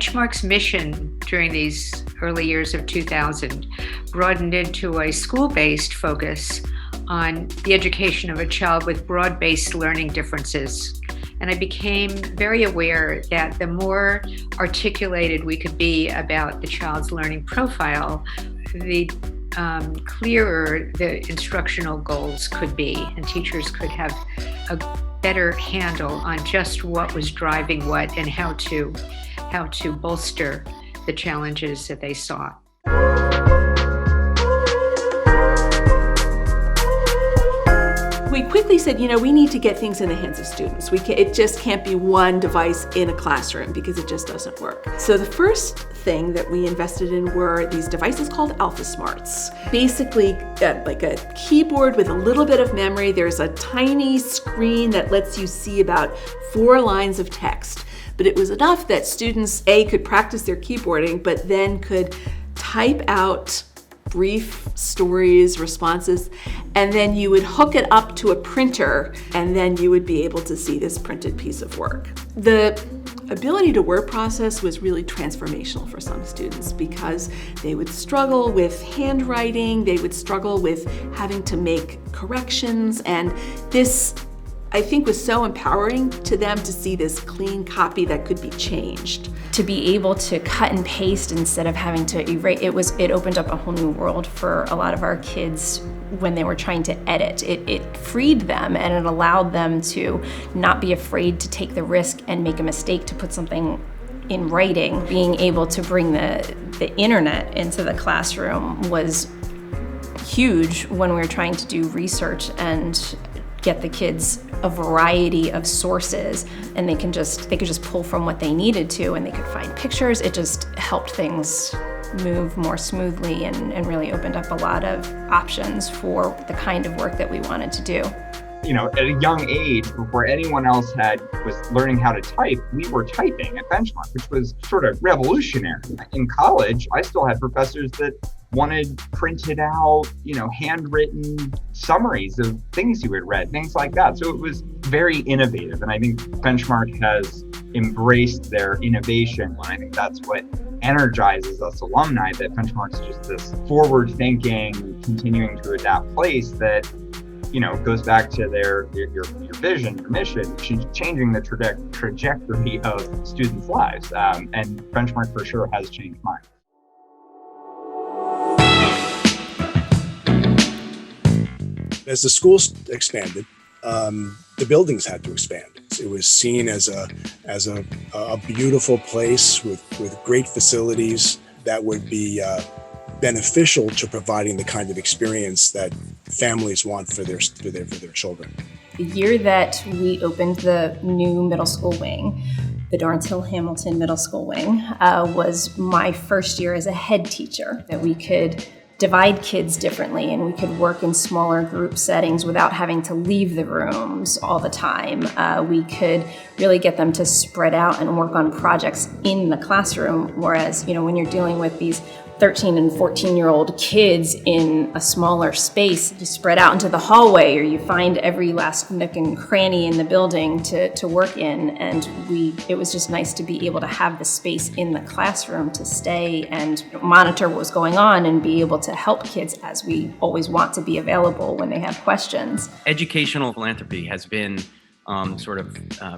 Benchmark's mission during these early years of 2000 broadened into a school-based focus on the education of a child with broad-based learning differences. And I became very aware that the more articulated we could be about the child's learning profile, the clearer the instructional goals could be, and teachers could have a better handle on just what was driving what and how to bolster the challenges that they saw. We quickly said, we need to get things in the hands of students. It just can't be one device in a classroom because it just doesn't work. So the first thing that we invested in were these devices called Alpha Smarts. Basically, like a keyboard with a little bit of memory. There's a tiny screen that lets you see about 4 lines of text. But it was enough that students, could practice their keyboarding, but then could type out brief stories, responses, and then you would hook it up to a printer, and then you would be able to see this printed piece of work. The ability to word process was really transformational for some students because they would struggle with handwriting, they would struggle with having to make corrections, and this, I think, was so empowering to them to see this clean copy that could be changed. To be able to cut and paste instead of having to erase, it opened up a whole new world for a lot of our kids when they were trying to edit. It freed them and it allowed them to not be afraid to take the risk and make a mistake to put something in writing. Being able to bring the internet into the classroom was huge when we were trying to do research and get the kids a variety of sources, and they could just pull from what they needed to, and they could find pictures. It just helped things move more smoothly and really opened up a lot of options for the kind of work that we wanted to do. At a young age, before anyone else was learning how to type, we were typing at Benchmark, which was sort of revolutionary. In college, I still had professors that wanted printed out, handwritten summaries of things you had read, things like that. So it was very innovative. And I think Benchmark has embraced their innovation. And I think that's what energizes us alumni, that Benchmark's just this forward-thinking, continuing to adapt place that goes back to your vision, your mission, changing the trajectory of students' lives. And Benchmark for sure has changed mine. As the schools expanded, the buildings had to expand. It was seen as a beautiful place with great facilities that would be beneficial to providing the kind of experience that families want for their children. The year that we opened the new middle school wing, the Dorrance Hill Hamilton Middle School wing, was my first year as a head teacher, that we could divide kids differently and we could work in smaller group settings without having to leave the rooms all the time. We could really get them to spread out and work on projects in the classroom, whereas, when you're dealing with these 13 and 14-year-old kids in a smaller space, you spread out into the hallway or you find every last nook and cranny in the building to work in. And it was just nice to be able to have the space in the classroom to stay and monitor what was going on and be able to help kids, as we always want to be available when they have questions. Educational philanthropy has been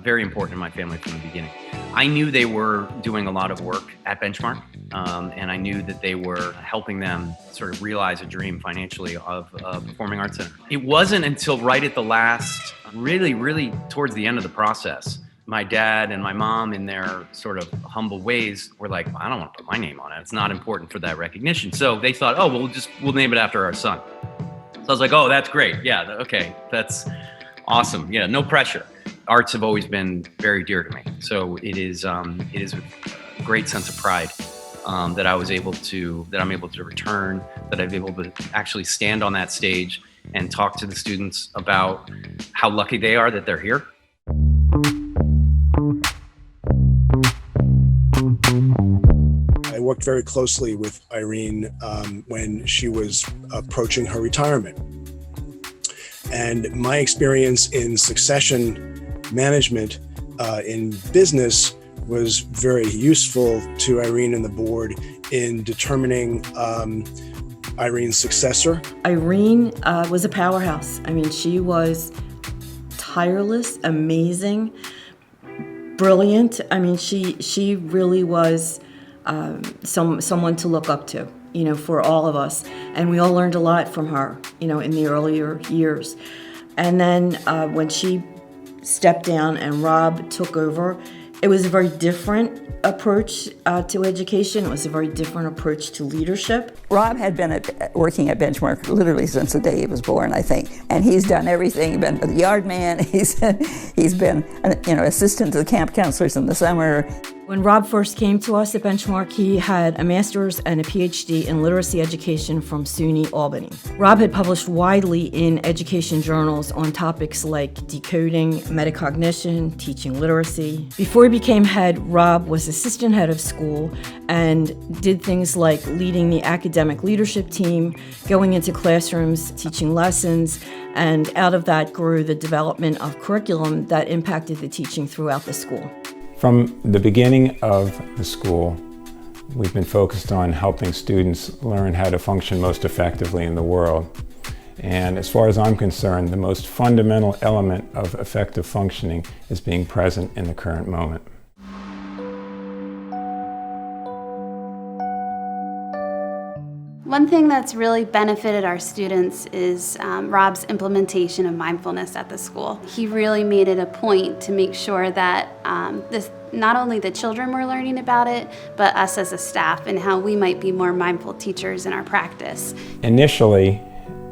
very important in my family from the beginning. I knew they were doing a lot of work at Benchmark, and I knew that they were helping them sort of realize a dream financially of a performing arts center. It wasn't until right at the last, really towards the end of the process, my dad and my mom, in their sort of humble ways, were like, I don't want to put my name on it. It's not important for that recognition. So they thought, we'll name it after our son. So I was like, oh, that's great. Yeah, okay, that's awesome. Yeah, no pressure. Arts have always been very dear to me. So it is a great sense of pride that I'm able to return, that I'm able to actually stand on that stage and talk to the students about how lucky they are that they're here. I worked very closely with Irene when she was approaching her retirement. And my experience in succession management in business was very useful to Irene and the board in determining Irene's successor. Irene was a powerhouse. I mean, she was tireless, amazing, brilliant. I mean, she really was someone to look up to, for all of us. And we all learned a lot from her, in the earlier years. And then when she stepped down and Rob took over, it was a very different approach to education. It was a very different approach to leadership. Rob had been working at Benchmark literally since the day he was born, I think. And he's done everything. He's been the yard man. He's been assistant to the camp counselors in the summer. When Rob first came to us at Benchmark, he had a master's and a PhD in literacy education from SUNY Albany. Rob had published widely in education journals on topics like decoding, metacognition, teaching literacy. Before he became head, Rob was assistant head of school and did things like leading the academic leadership team, going into classrooms, teaching lessons, and out of that grew the development of curriculum that impacted the teaching throughout the school. From the beginning of the school, we've been focused on helping students learn how to function most effectively in the world. And as far as I'm concerned, the most fundamental element of effective functioning is being present in the current moment. One thing that's really benefited our students is Rob's implementation of mindfulness at the school. He really made it a point to make sure that not only the children were learning about it, but us as a staff and how we might be more mindful teachers in our practice. Initially,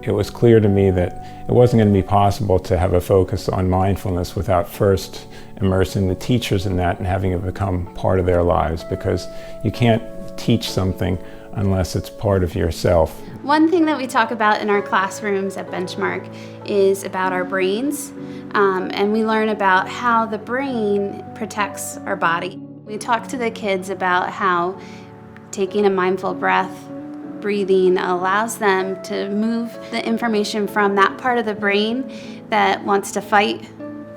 it was clear to me that it wasn't going to be possible to have a focus on mindfulness without first immersing the teachers in that and having it become part of their lives, because you can't teach something unless it's part of yourself. One thing that we talk about in our classrooms at Benchmark is about our brains, and we learn about how the brain protects our body. We talk to the kids about how taking a mindful breath, breathing, allows them to move the information from that part of the brain that wants to fight,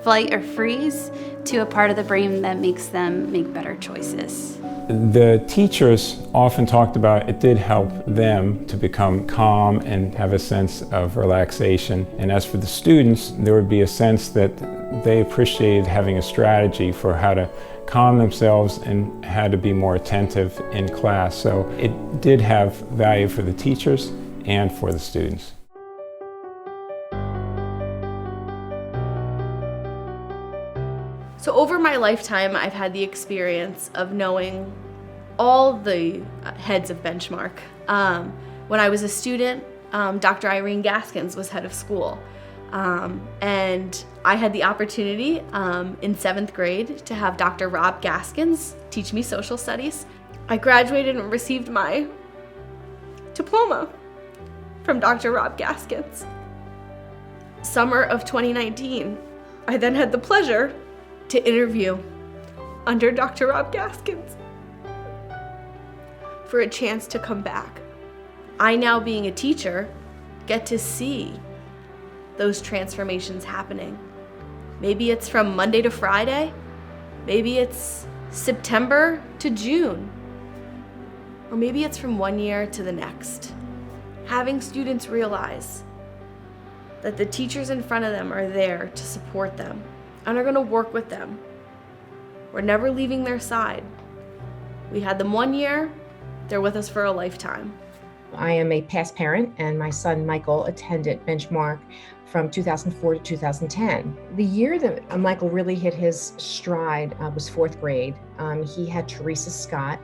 flight, or freeze to a part of the brain that makes them make better choices. The teachers often talked about it did help them to become calm and have a sense of relaxation. And as for the students, there would be a sense that they appreciated having a strategy for how to calm themselves and how to be more attentive in class. So it did have value for the teachers and for the students. So over my lifetime, I've had the experience of knowing all the heads of Benchmark. When I was a student, Dr. Irene Gaskins was head of school. And I had the opportunity in 7th grade to have Dr. Rob Gaskins teach me social studies. I graduated and received my diploma from Dr. Rob Gaskins. Summer of 2019, I then had the pleasure to interview under Dr. Rob Gaskins for a chance to come back. I, now being a teacher, get to see those transformations happening. Maybe it's from Monday to Friday, maybe it's September to June, or maybe it's from one year to the next. Having students realize that the teachers in front of them are there to support them and are going to work with them. We're never leaving their side. We had them 1 year, they're with us for a lifetime. I am a past parent, and my son Michael attended Benchmark from 2004 to 2010. The year that Michael really hit his stride was 4th grade. He had Teresa Scott,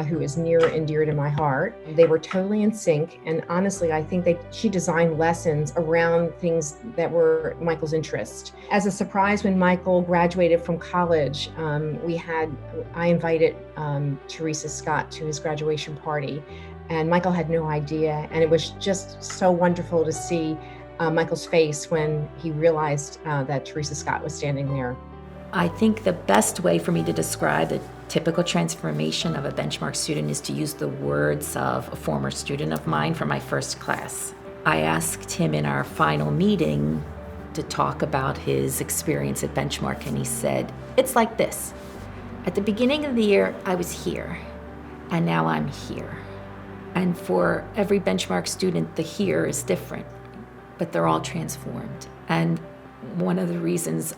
who is near and dear to my heart. They were totally in sync, and honestly, I think she designed lessons around things that were Michael's interest. As a surprise, when Michael graduated from college, I invited Teresa Scott to his graduation party, and Michael had no idea, and it was just so wonderful to see Michael's face when he realized that Teresa Scott was standing there. I think the best way for me to describe the typical transformation of a Benchmark student is to use the words of a former student of mine from my first class. I asked him in our final meeting to talk about his experience at Benchmark, and he said, "It's like this. At the beginning of the year, I was here, and now I'm here. And for every benchmark student, the here is different, but they're all transformed. And one of the reasons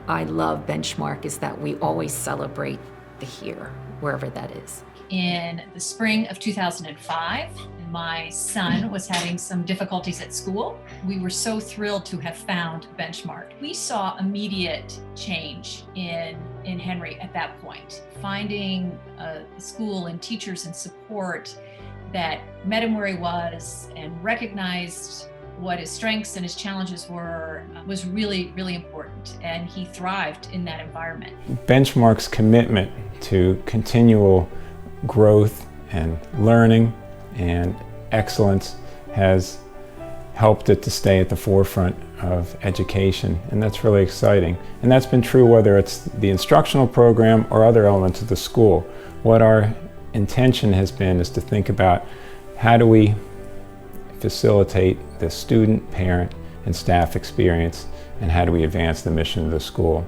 I love Benchmark is that we always celebrate the here, wherever that is. In the spring of 2005, my son was having some difficulties at school. We were so thrilled to have found Benchmark. We saw immediate change in Henry at that point. Finding a school and teachers and support that met him where he was and recognized what his strengths and his challenges were was really, really important. And he thrived in that environment. Benchmark's commitment to continual growth and learning and excellence has helped it to stay at the forefront of education, and that's really exciting. And that's been true whether it's the instructional program or other elements of the school. What our intention has been is to think about how do we facilitate the student, parent, and staff experience, and how do we advance the mission of the school.